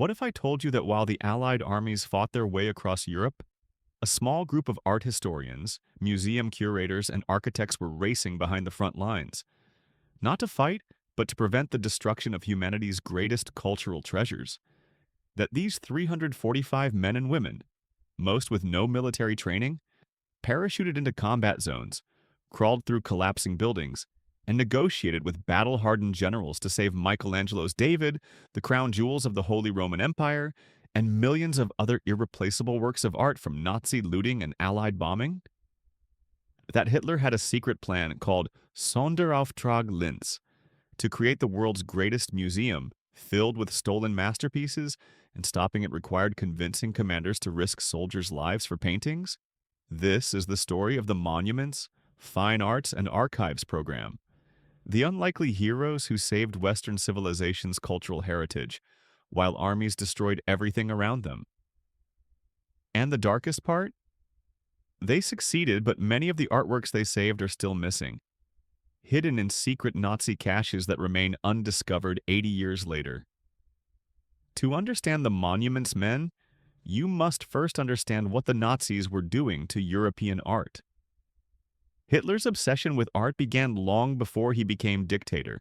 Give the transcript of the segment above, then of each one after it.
What if I told you that while the Allied armies fought their way across Europe, a small group of art historians, museum curators, and architects were racing behind the front lines, not to fight, but to prevent the destruction of humanity's greatest cultural treasures? That these 345 men and women, most with no military training, parachuted into combat zones, crawled through collapsing buildings, and negotiated with battle-hardened generals to save Michelangelo's David, the crown jewels of the Holy Roman Empire, and millions of other irreplaceable works of art from Nazi looting and Allied bombing? That Hitler had a secret plan called Sonderauftrag Linz to create the world's greatest museum filled with stolen masterpieces, and stopping it required convincing commanders to risk soldiers' lives for paintings? This is the story of the Monuments, Fine Arts, and Archives program. The unlikely heroes who saved Western civilization's cultural heritage, while armies destroyed everything around them. And the darkest part? They succeeded, but many of the artworks they saved are still missing, hidden in secret Nazi caches that remain undiscovered 80 years later. To understand the Monuments Men, you must first understand what the Nazis were doing to European art. Hitler's obsession with art began long before he became dictator.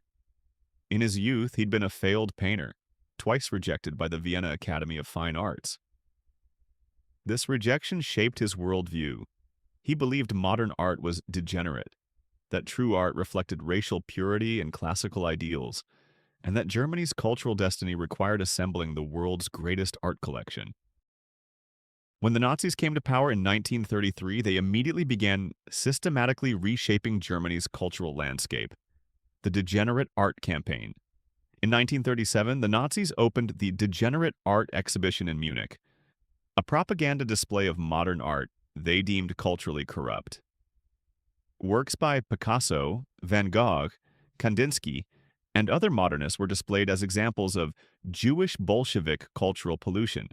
In his youth, he'd been a failed painter, twice rejected by the Vienna Academy of Fine Arts. This rejection shaped his worldview. He believed modern art was degenerate, that true art reflected racial purity and classical ideals, and that Germany's cultural destiny required assembling the world's greatest art collection. When the Nazis came to power in 1933, they immediately began systematically reshaping Germany's cultural landscape. The Degenerate Art Campaign. In 1937, the Nazis opened the Degenerate Art Exhibition in Munich, a propaganda display of modern art they deemed culturally corrupt. Works by Picasso, Van Gogh, Kandinsky, and other modernists were displayed as examples of Jewish Bolshevik cultural pollution.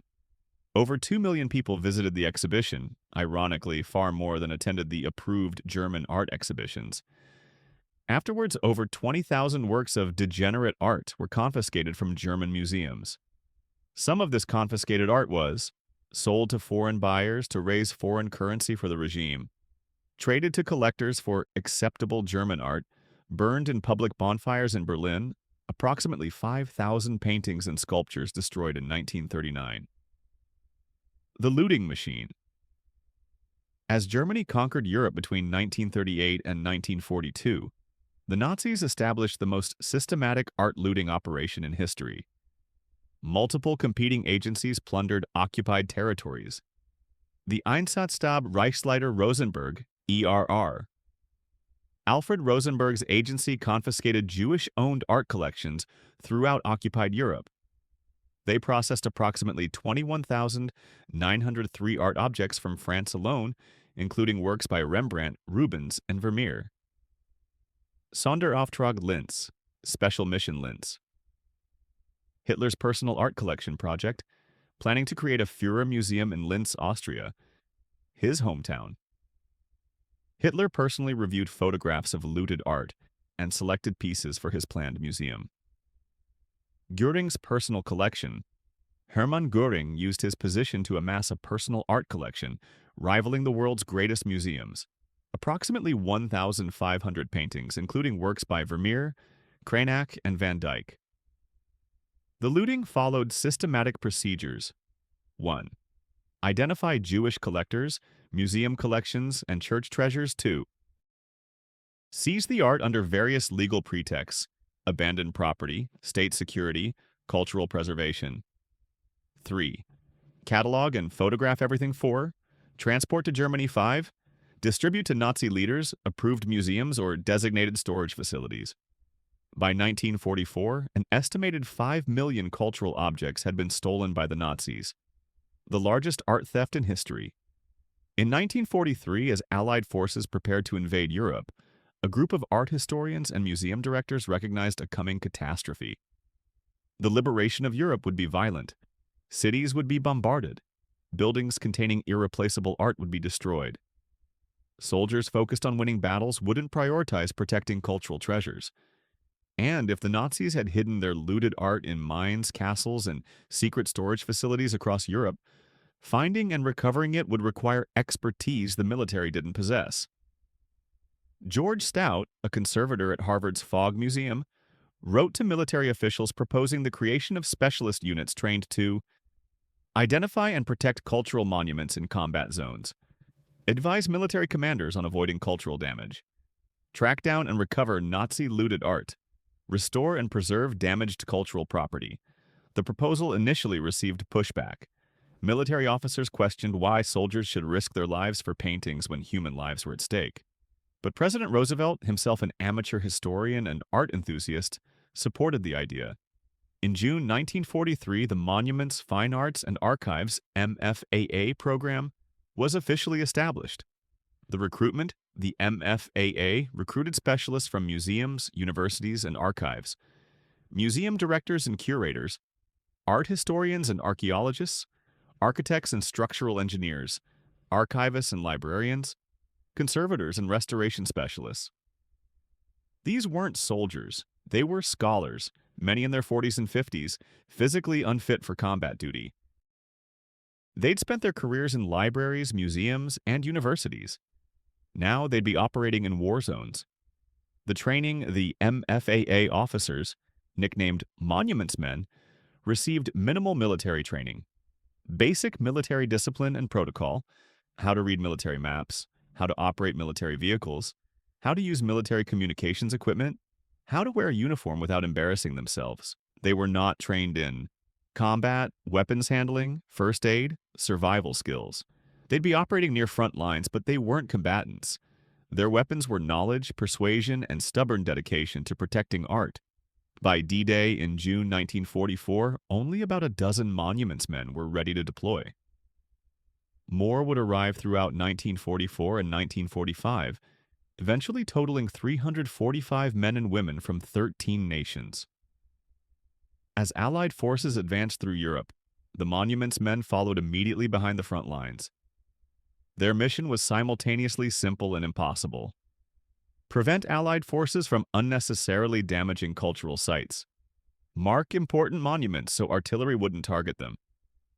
Over 2 million people visited the exhibition, ironically far more than attended the approved German art exhibitions. Afterwards, over 20,000 works of degenerate art were confiscated from German museums. Some of this confiscated art was sold to foreign buyers to raise foreign currency for the regime, traded to collectors for acceptable German art, burned in public bonfires in Berlin, approximately 5,000 paintings and sculptures destroyed in 1939. The looting machine. As Germany conquered Europe between 1938 and 1942, the Nazis established the most systematic art looting operation in history. Multiple competing agencies plundered occupied territories. The Einsatzstab Reichsleiter Rosenberg, ERR. Alfred Rosenberg's agency confiscated Jewish-owned art collections throughout occupied Europe. They processed approximately 21,903 art objects from France alone, including works by Rembrandt, Rubens, and Vermeer. Sonderauftrag Linz, Special Mission Linz. Hitler's personal art collection project, planning to create a Führer Museum in Linz, Austria, his hometown. Hitler personally reviewed photographs of looted art and selected pieces for his planned museum. Göring's personal collection. Hermann Göring used his position to amass a personal art collection, rivaling the world's greatest museums. Approximately 1,500 paintings, including works by Vermeer, Cranach, and Van Dyck. The looting followed systematic procedures. 1. Identify Jewish collectors, museum collections, and church treasures. 2. Seize the art under various legal pretexts: abandoned property, state security, cultural preservation. 3. Catalog and photograph everything. 4. Transport to Germany. 5. Distribute to Nazi leaders, approved museums, or designated storage facilities. By 1944, an estimated 5 million cultural objects had been stolen by the Nazis, the largest art theft in history. In 1943, as Allied forces prepared to invade Europe, a group of art historians and museum directors recognized a coming catastrophe. The liberation of Europe would be violent. Cities would be bombarded. Buildings containing irreplaceable art would be destroyed. Soldiers focused on winning battles wouldn't prioritize protecting cultural treasures. And if the Nazis had hidden their looted art in mines, castles, and secret storage facilities across Europe, finding and recovering it would require expertise the military didn't possess. George Stout, a conservator at Harvard's Fogg Museum, wrote to military officials proposing the creation of specialist units trained to identify and protect cultural monuments in combat zones, advise military commanders on avoiding cultural damage, track down and recover Nazi looted art, restore and preserve damaged cultural property. The proposal initially received pushback. Military officers questioned why soldiers should risk their lives for paintings when human lives were at stake. But President Roosevelt, himself an amateur historian and art enthusiast, supported the idea. In June 1943, the Monuments, Fine Arts, and Archives (MFAA) program was officially established. The MFAA recruited specialists from museums, universities, and archives, museum directors and curators, art historians and archaeologists, architects and structural engineers, archivists and librarians, conservators and restoration specialists. These weren't soldiers, they were scholars, many in their 40s and 50s, physically unfit for combat duty. They'd spent their careers in libraries, museums, and universities. Now they'd be operating in war zones. The training the MFAA officers, nicknamed Monuments Men, received minimal military training. Basic military discipline and protocol, how to read military maps, how to operate military vehicles, how to use military communications equipment, how to wear a uniform without embarrassing themselves. They were not trained in combat, weapons handling, first aid, survival skills. They'd be operating near front lines, but they weren't combatants. Their weapons were knowledge, persuasion, and stubborn dedication to protecting art. By D-Day in June 1944, only about a dozen Monuments Men were ready to deploy. More would arrive throughout 1944 and 1945, eventually totaling 345 men and women from 13 nations. As Allied forces advanced through Europe, the Monuments Men followed immediately behind the front lines. Their mission was simultaneously simple and impossible. Prevent Allied forces from unnecessarily damaging cultural sites. Mark important monuments so artillery wouldn't target them.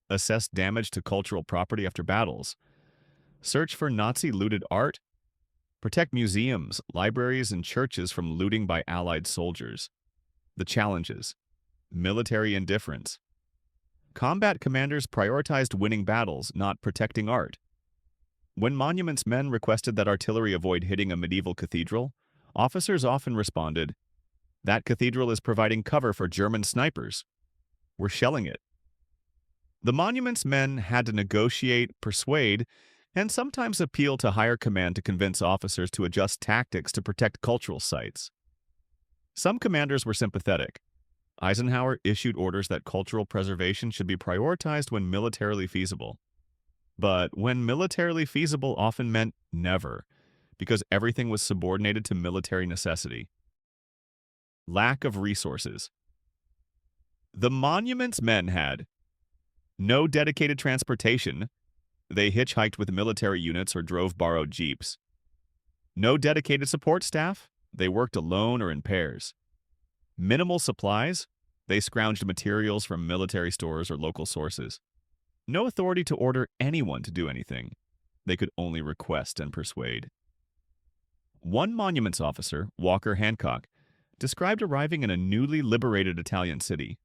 Assess damage to cultural property after battles. Search for Nazi-looted art. Protect museums, libraries, and churches from looting by Allied soldiers. The challenges. Military indifference. Combat commanders prioritized winning battles, not protecting art. When Monuments Men requested that artillery avoid hitting a medieval cathedral, officers often responded, "That cathedral is providing cover for German snipers. We're shelling it." The Monuments Men had to negotiate, persuade, and sometimes appeal to higher command to convince officers to adjust tactics to protect cultural sites. Some commanders were sympathetic. Eisenhower issued orders that cultural preservation should be prioritized when militarily feasible. But when militarily feasible often meant never, because everything was subordinated to military necessity. Lack of resources. The Monuments Men had no dedicated transportation. They hitchhiked with military units or drove borrowed jeeps. No dedicated support staff. They worked alone or in pairs. Minimal supplies. They scrounged materials from military stores or local sources. No authority to order anyone to do anything. They could only request and persuade. One monuments officer, Walker Hancock, described arriving in a newly liberated Italian city.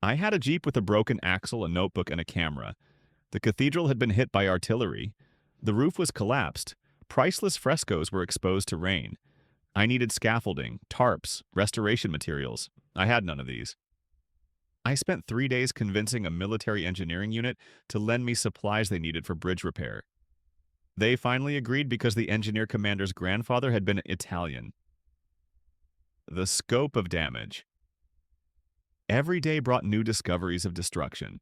"I had a jeep with a broken axle, a notebook, and a camera. The cathedral had been hit by artillery. The roof was collapsed. Priceless frescoes were exposed to rain. I needed scaffolding, tarps, restoration materials. I had none of these. I spent 3 days convincing a military engineering unit to lend me supplies they needed for bridge repair. They finally agreed because the engineer commander's grandfather had been Italian." The scope of damage. Every day brought new discoveries of destruction.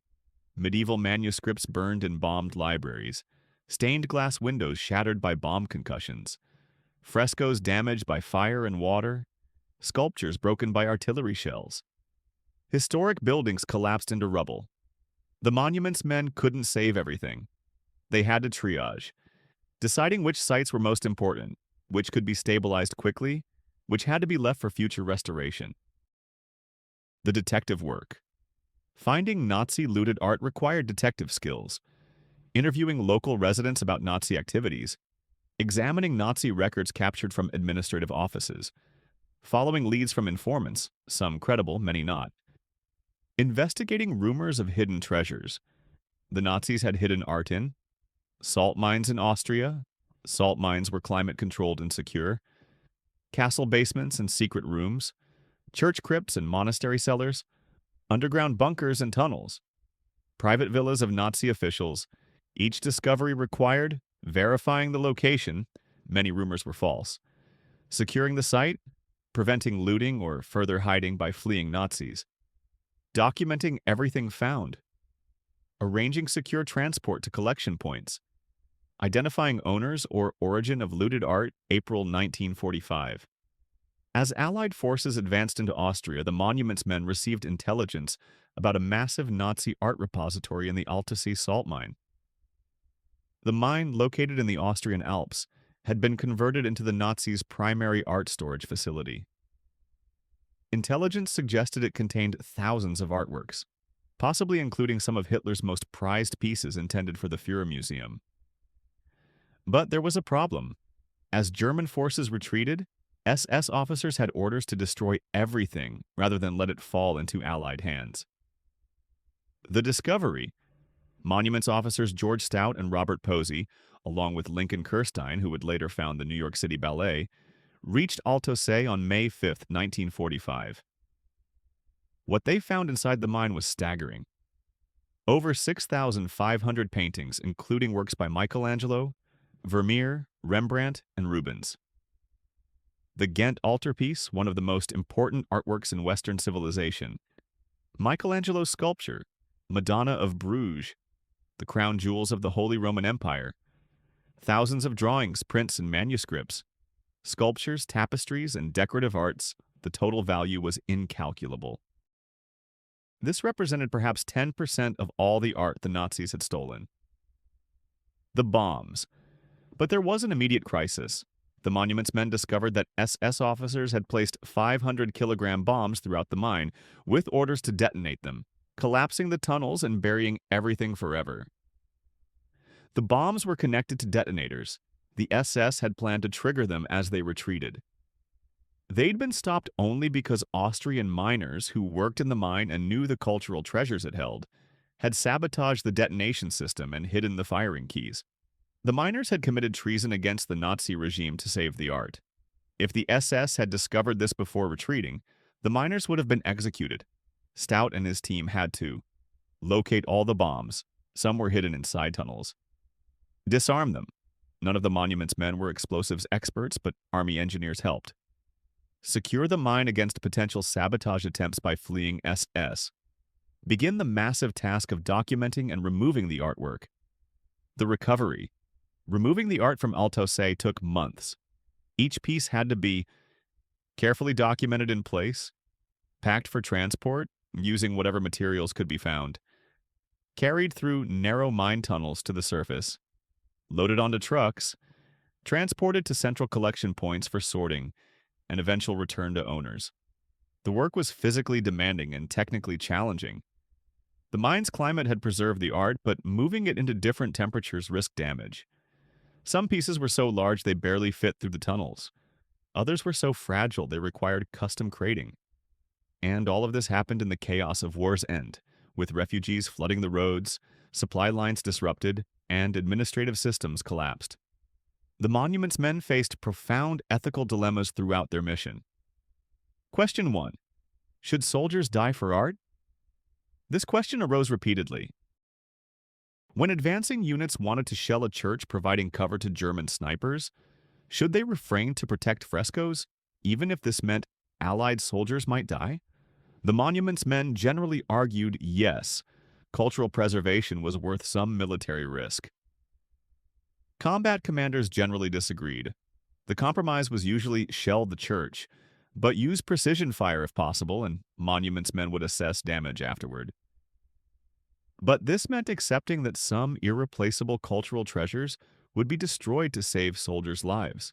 Medieval manuscripts burned in bombed libraries, stained glass windows shattered by bomb concussions, frescoes damaged by fire and water, sculptures broken by artillery shells. Historic buildings collapsed into rubble. The Monuments Men couldn't save everything. They had to triage, deciding which sites were most important, which could be stabilized quickly, which had to be left for future restoration. The detective work. Finding Nazi looted art required detective skills. Interviewing local residents about Nazi activities, examining Nazi records captured from administrative offices, following leads from informants, some credible, many not, investigating rumors of hidden treasures. The Nazis had hidden art in salt mines in Austria. Salt mines were climate-controlled and secure. Castle basements and secret rooms. Church crypts and monastery cellars. Underground bunkers and tunnels. Private villas of Nazi officials. Each discovery required verifying the location, many rumors were false, securing the site, preventing looting or further hiding by fleeing Nazis, documenting everything found, arranging secure transport to collection points, identifying owners or origin of looted art, April 1945. As Allied forces advanced into Austria, the Monuments Men received intelligence about a massive Nazi art repository in the Altusee salt mine. The mine, located in the Austrian Alps, had been converted into the Nazis' primary art storage facility. Intelligence suggested it contained thousands of artworks, possibly including some of Hitler's most prized pieces intended for the Führer Museum. But there was a problem. As German forces retreated, SS officers had orders to destroy everything rather than let it fall into Allied hands. The discovery. Monuments officers George Stout and Robert Posey, along with Lincoln Kirstein, who would later found the New York City Ballet, reached Altusee on May 5, 1945. What they found inside the mine was staggering. Over 6,500 paintings, including works by Michelangelo, Vermeer, Rembrandt, and Rubens. The Ghent altarpiece, one of the most important artworks in Western civilization. Michelangelo's sculpture, Madonna of Bruges, the crown jewels of the Holy Roman Empire. Thousands of drawings, prints, and manuscripts. Sculptures, tapestries, and decorative arts, the total value was incalculable. This represented perhaps 10% of all the art the Nazis had stolen. The bombs. But there was an immediate crisis. The Monuments Men discovered that SS officers had placed 500-kilogram bombs throughout the mine, with orders to detonate them, collapsing the tunnels and burying everything forever. The bombs were connected to detonators. The SS had planned to trigger them as they retreated. They'd been stopped only because Austrian miners who worked in the mine and knew the cultural treasures it held had sabotaged the detonation system and hidden the firing keys. The miners had committed treason against the Nazi regime to save the art. If the SS had discovered this before retreating, the miners would have been executed. Stout and his team had to locate all the bombs. Some were hidden in side tunnels. Disarm them. None of the Monuments Men were explosives experts, but Army engineers helped. Secure the mine against potential sabotage attempts by fleeing SS. Begin the massive task of documenting and removing the artwork. The recovery. Removing the art from Altusee took months. Each piece had to be carefully documented in place, packed for transport, using whatever materials could be found, carried through narrow mine tunnels to the surface, loaded onto trucks, transported to central collection points for sorting, and eventual return to owners. The work was physically demanding and technically challenging. The mine's climate had preserved the art, but moving it into different temperatures risked damage. Some pieces were so large they barely fit through the tunnels. Others were so fragile they required custom crating. And all of this happened in the chaos of war's end, with refugees flooding the roads, supply lines disrupted, and administrative systems collapsed. The Monuments Men faced profound ethical dilemmas throughout their mission. Question 1. Should soldiers die for art? This question arose repeatedly. When advancing units wanted to shell a church providing cover to German snipers, should they refrain to protect frescoes, even if this meant Allied soldiers might die? The Monuments Men generally argued yes, cultural preservation was worth some military risk. Combat commanders generally disagreed. The compromise was usually shell the church, but use precision fire if possible, and Monuments Men would assess damage afterward. But this meant accepting that some irreplaceable cultural treasures would be destroyed to save soldiers' lives.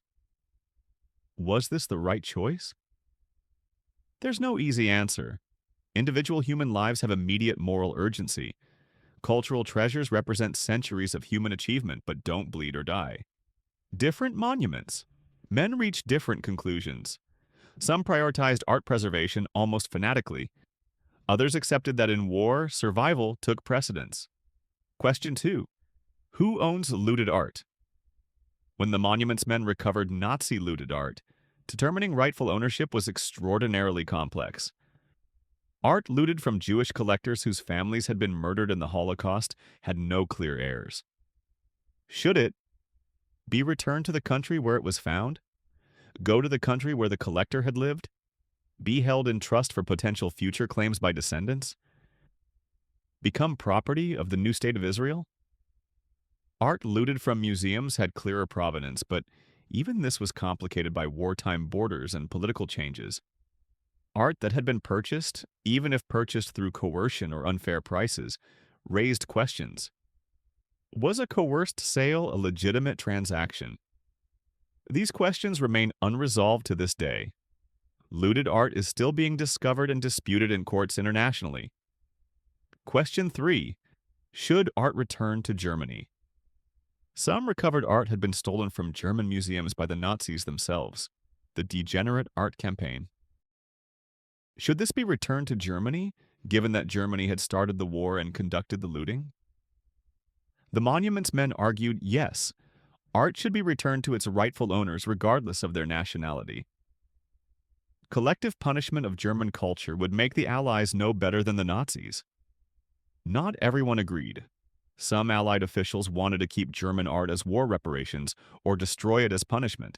Was this the right choice? There's no easy answer. Individual human lives have immediate moral urgency. Cultural treasures represent centuries of human achievement but don't bleed or die. Different monuments. Men reached different conclusions. Some prioritized art preservation almost fanatically. Others accepted that in war, survival took precedence. Question 2. Who owns looted art? When the monuments men recovered Nazi looted art, determining rightful ownership was extraordinarily complex. Art looted from Jewish collectors whose families had been murdered in the Holocaust had no clear heirs. Should it be returned to the country where it was found? Go to the country where the collector had lived? Be held in trust for potential future claims by descendants? Become property of the new state of Israel? Art looted from museums had clearer provenance, but even this was complicated by wartime borders and political changes. Art that had been purchased, even if purchased through coercion or unfair prices, raised questions. Was a coerced sale a legitimate transaction? These questions remain unresolved to this day. Looted art is still being discovered and disputed in courts internationally. Question 3. Should art return to Germany? Some recovered art had been stolen from German museums by the Nazis themselves, the Degenerate Art Campaign. Should this be returned to Germany, given that Germany had started the war and conducted the looting? The monuments men argued yes, art should be returned to its rightful owners regardless of their nationality. Collective punishment of German culture would make the Allies no better than the Nazis. Not everyone agreed. Some Allied officials wanted to keep German art as war reparations or destroy it as punishment.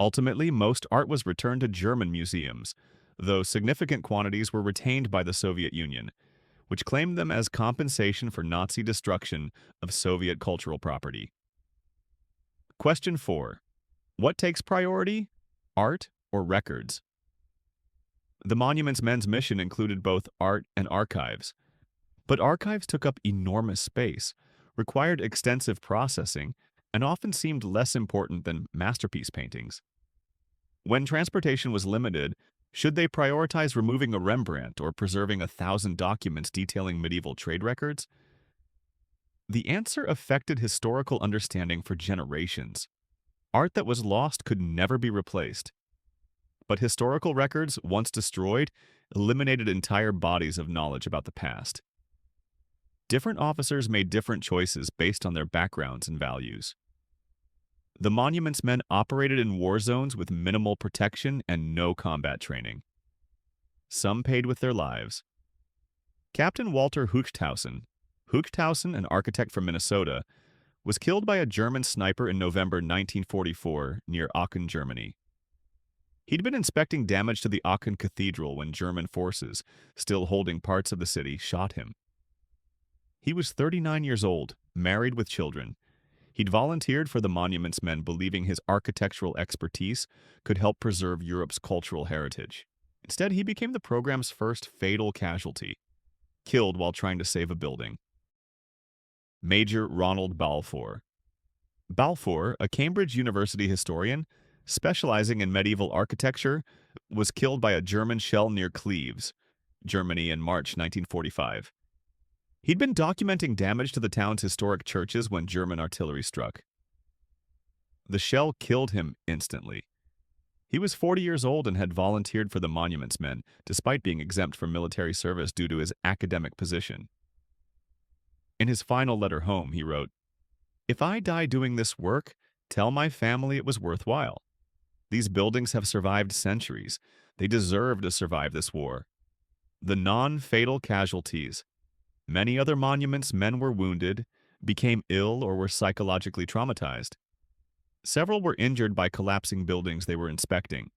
Ultimately, most art was returned to German museums, though significant quantities were retained by the Soviet Union, which claimed them as compensation for Nazi destruction of Soviet cultural property. Question 4. What takes priority? Art or records? The monuments men's mission included both art and archives. But archives took up enormous space, required extensive processing, and often seemed less important than masterpiece paintings. When transportation was limited, should they prioritize removing a Rembrandt or preserving 1,000 documents detailing medieval trade records? The answer affected historical understanding for generations. Art that was lost could never be replaced. But historical records, once destroyed, eliminated entire bodies of knowledge about the past. Different officers made different choices based on their backgrounds and values. The monuments men operated in war zones with minimal protection and no combat training. Some paid with their lives. Captain Walter Huchthausen, an architect from Minnesota, was killed by a German sniper in November 1944 near Aachen, Germany. He'd been inspecting damage to the Aachen Cathedral when German forces, still holding parts of the city, shot him. He was 39 years old, married with children. He'd volunteered for the monuments men, believing his architectural expertise could help preserve Europe's cultural heritage. Instead, he became the program's first fatal casualty, killed while trying to save a building. Major Ronald Balfour. Balfour, a Cambridge University historian specializing in medieval architecture, was killed by a German shell near Cleves, Germany in March 1945. He'd been documenting damage to the town's historic churches when German artillery struck. The shell killed him instantly. He was 40 years old and had volunteered for the monuments men, despite being exempt from military service due to his academic position. In his final letter home, he wrote, "If I die doing this work, tell my family it was worthwhile. These buildings have survived centuries. They deserve to survive this war. The non-fatal casualties. Many other monuments men were wounded, became ill, or were psychologically traumatized. Several were injured by collapsing buildings they were inspecting.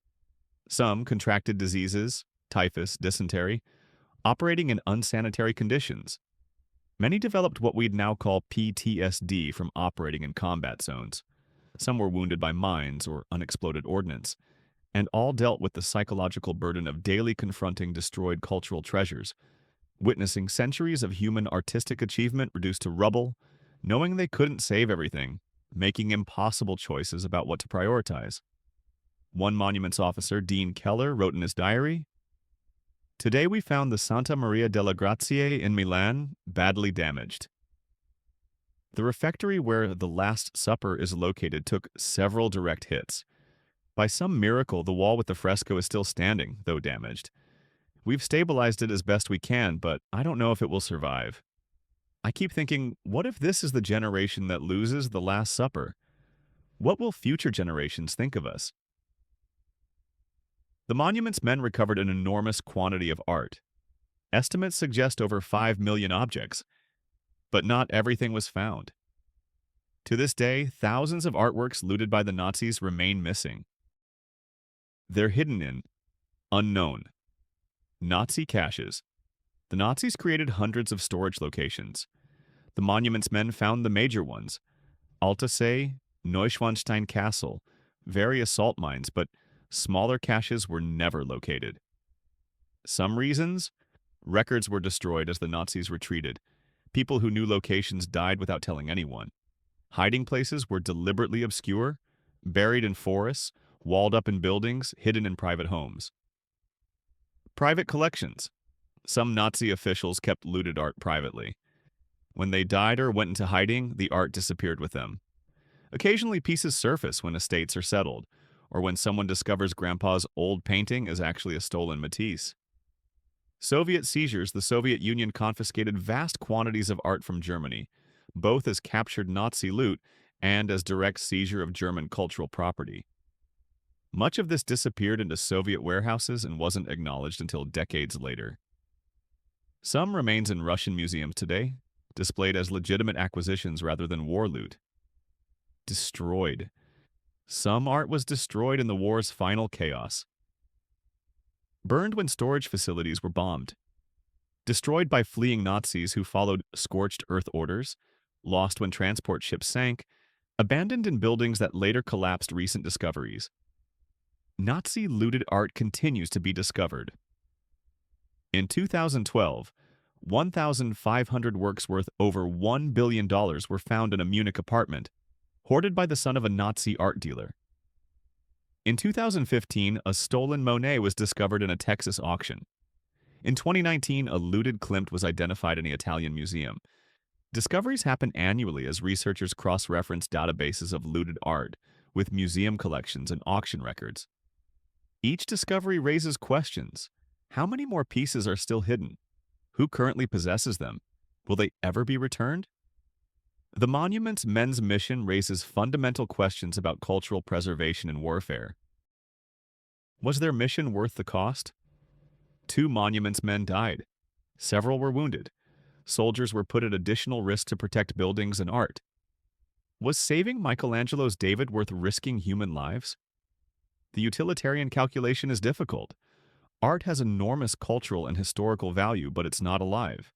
Some contracted diseases, typhus, dysentery, operating in unsanitary conditions. Many developed what we'd now call PTSD from operating in combat zones. Some were wounded by mines or unexploded ordnance, and all dealt with the psychological burden of daily confronting destroyed cultural treasures, witnessing centuries of human artistic achievement reduced to rubble, knowing they couldn't save everything, making impossible choices about what to prioritize. One monuments officer, Dean Keller, wrote in his diary, "Today we found the Santa Maria delle Grazie in Milan badly damaged. The refectory where the Last Supper is located took several direct hits. By some miracle, the wall with the fresco is still standing, though damaged. We've stabilized it as best we can, but I don't know if it will survive. I keep thinking, what if this is the generation that loses the Last Supper? What will future generations think of us?" The Monuments Men recovered an enormous quantity of art. Estimates suggest over 5 million objects, but not everything was found. To this day, thousands of artworks looted by the Nazis remain missing. They're hidden in unknown Nazi caches. The Nazis created hundreds of storage locations. The Monuments Men found the major ones: Altasee, Neuschwanstein Castle, various salt mines, but smaller caches were never located. Some reasons? Records were destroyed as the Nazis retreated. People who knew locations died without telling anyone. Hiding places were deliberately obscure, buried in forests, walled up in buildings, hidden in private homes. Private collections. Some Nazi officials kept looted art privately. When they died or went into hiding, the art disappeared with them. Occasionally, pieces surface when estates are settled, or when someone discovers Grandpa's old painting is actually a stolen Matisse. Soviet seizures. The Soviet Union confiscated vast quantities of art from Germany, both as captured Nazi loot and as direct seizure of German cultural property. Much of this disappeared into Soviet warehouses and wasn't acknowledged until decades later. Some remains in Russian museums today, displayed as legitimate acquisitions rather than war loot. Destroyed. Some art was destroyed in the war's final chaos. Burned when storage facilities were bombed. Destroyed by fleeing Nazis who followed scorched earth orders. Lost when transport ships sank. Abandoned in buildings that later collapsed. Recent discoveries. Nazi looted art continues to be discovered. In 2012, 1,500 works worth over $1 billion were found in a Munich apartment, hoarded by the son of a Nazi art dealer. In 2015, a stolen Monet was discovered in a Texas auction. In 2019, a looted Klimt was identified in the Italian museum. Discoveries happen annually as researchers cross-reference databases of looted art with museum collections and auction records. Each discovery raises questions. How many more pieces are still hidden? Who currently possesses them? Will they ever be returned? The Monuments Men's mission raises fundamental questions about cultural preservation and warfare. Was their mission worth the cost? 2 Monuments Men died. Several were wounded. Soldiers were put at additional risk to protect buildings and art. Was saving Michelangelo's David worth risking human lives? The utilitarian calculation is difficult. Art has enormous cultural and historical value, but it's not alive.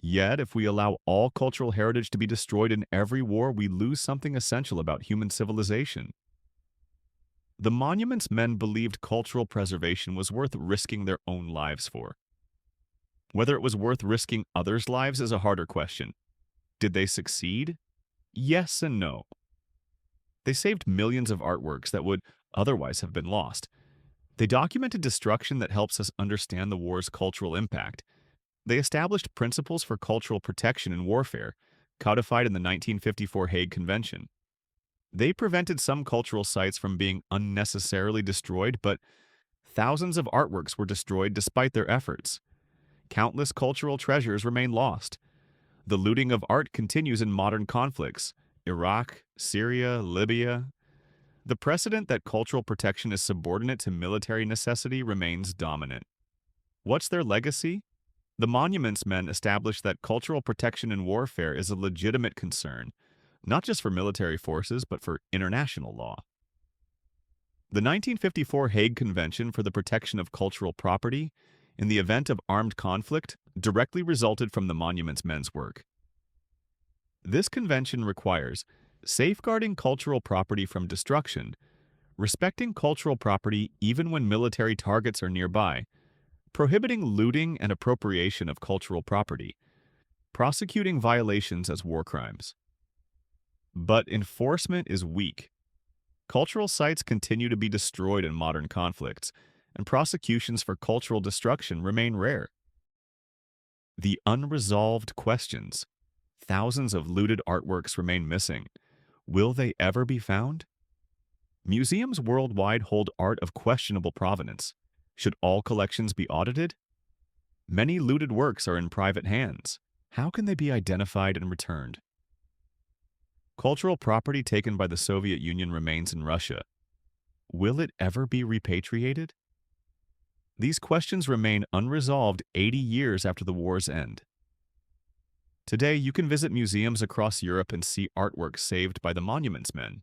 Yet, if we allow all cultural heritage to be destroyed in every war, we lose something essential about human civilization. The Monuments Men believed cultural preservation was worth risking their own lives for. Whether it was worth risking others' lives is a harder question. Did they succeed? Yes and no. They saved millions of artworks that would otherwise have been lost. They documented destruction that helps us understand the war's cultural impact. They established principles for cultural protection in warfare, codified in the 1954 Hague Convention. They prevented some cultural sites from being unnecessarily destroyed, but thousands of artworks were destroyed despite their efforts. Countless cultural treasures remain lost. The looting of art continues in modern conflicts: Iraq, Syria, Libya. The precedent that cultural protection is subordinate to military necessity remains dominant. What's their legacy? The Monuments Men established that cultural protection in warfare is a legitimate concern, not just for military forces, but for international law. The 1954 Hague Convention for the Protection of Cultural Property in the event of armed conflict directly resulted from the Monuments Men's work. This convention requires safeguarding cultural property from destruction, respecting cultural property even when military targets are nearby, prohibiting looting and appropriation of cultural property, prosecuting violations as war crimes. But enforcement is weak. Cultural sites continue to be destroyed in modern conflicts, and prosecutions for cultural destruction remain rare. The unresolved questions. Thousands of looted artworks remain missing. Will they ever be found? Museums worldwide hold art of questionable provenance. Should all collections be audited? Many looted works are in private hands. How can they be identified and returned? Cultural property taken by the Soviet Union remains in Russia. Will it ever be repatriated? These questions remain unresolved 80 years after the war's end. Today, you can visit museums across Europe and see artwork saved by the Monuments Men.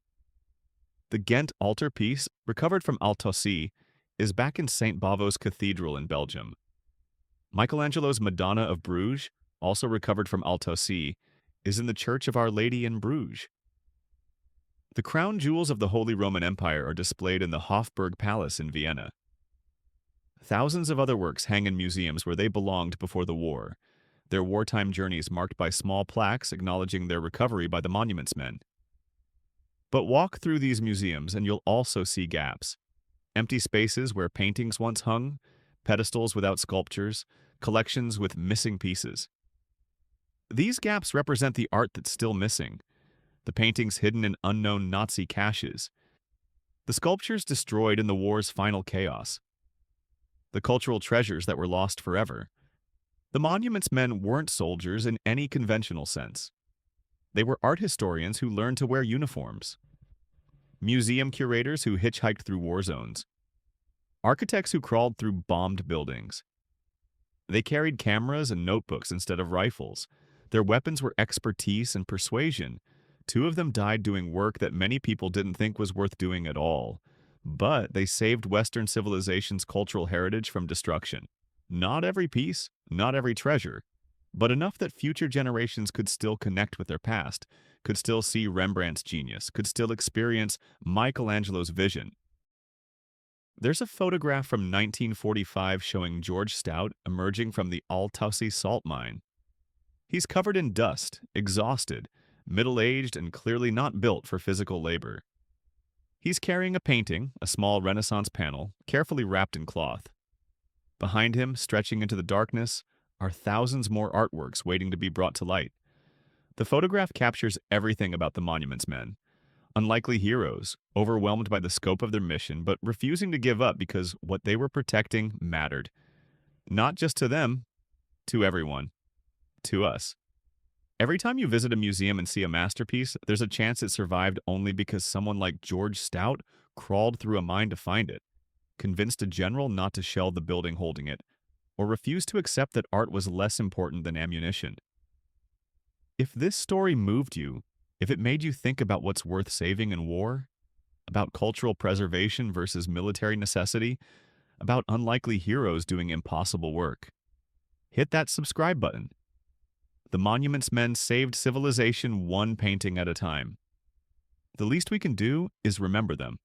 The Ghent altarpiece, recovered from Altosi, is back in St. Bavo's Cathedral in Belgium. Michelangelo's Madonna of Bruges, also recovered from Altosi, is in the Church of Our Lady in Bruges. The crown jewels of the Holy Roman Empire are displayed in the Hofburg Palace in Vienna. Thousands of other works hang in museums where they belonged before the war, their wartime journeys marked by small plaques acknowledging their recovery by the Monuments Men. But walk through these museums and you'll also see gaps. Empty spaces where paintings once hung, pedestals without sculptures, collections with missing pieces. These gaps represent the art that's still missing, the paintings hidden in unknown Nazi caches, the sculptures destroyed in the war's final chaos, the cultural treasures that were lost forever. The Monuments Men weren't soldiers in any conventional sense. They were art historians who learned to wear uniforms, museum curators who hitchhiked through war zones, architects who crawled through bombed buildings. They carried cameras and notebooks instead of rifles. Their weapons were expertise and persuasion. Two of them died doing work that many people didn't think was worth doing at all. But they saved Western civilization's cultural heritage from destruction. Not every piece, not every treasure, but enough that future generations could still connect with their past, could still see Rembrandt's genius, could still experience Michelangelo's vision. There's a photograph from 1945 showing George Stout emerging from the Altaussee salt mine. He's covered in dust, exhausted, middle-aged, and clearly not built for physical labor. He's carrying a painting, a small Renaissance panel, carefully wrapped in cloth. Behind him, stretching into the darkness, are thousands more artworks waiting to be brought to light. The photograph captures everything about the Monuments Men. Unlikely heroes, overwhelmed by the scope of their mission, but refusing to give up because what they were protecting mattered. Not just to them, to everyone. To us. Every time you visit a museum and see a masterpiece, there's a chance it survived only because someone like George Stout crawled through a mine to find it, convinced a general not to shell the building holding it, or refused to accept that art was less important than ammunition. If this story moved you, if it made you think about what's worth saving in war, about cultural preservation versus military necessity, about unlikely heroes doing impossible work, hit that subscribe button. The Monuments Men saved civilization one painting at a time. The least we can do is remember them.